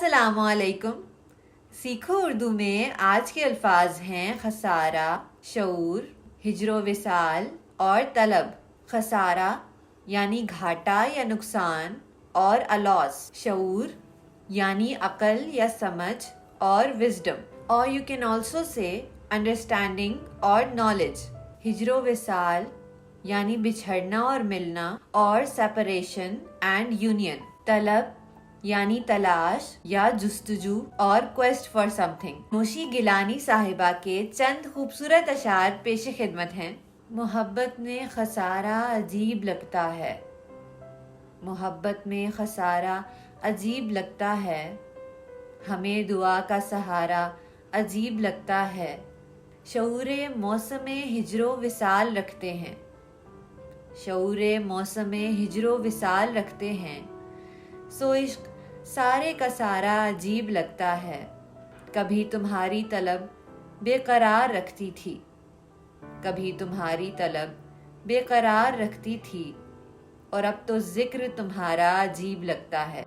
अस्सलाम वालेकुम। सीखो उर्दू में आज के अल्फाज हैं खसारा, शऊर, हिज्रो विसाल और तलब। खसारा यानी घाटा या नुकसान और अलॉस, शऊर यानी अकल या समझ और विजडम, और you can also say understanding और नॉलेज। हिज्रो विसाल यानी बिछड़ना और मिलना और सेपरेशन एंड यूनियन। तलब यानी तलाश या जुस्तजू और क्वेस्ट फॉर समथिंग। मुशी गिलानी साहिबा के चंद खूबसूरत अशार पेश खिदमत हैं। मोहब्बत में खसारा अजीब लगता है, मोहब्बत में खसारा अजीब लगता है, हमें दुआ का सहारा अजीब लगता है। शऊरे मौसमे हिजरो विसाल रखते हैं, शऊरे मौसमे हिजरो विसाल रखते हैं। सो इश्क सारे का सारा अजीब लगता है। कभी तुम्हारी तलब बेकरार रखती थी, कभी तुम्हारी तलब बेकरार रखती थी, और अब तो जिक्र तुम्हारा अजीब लगता है।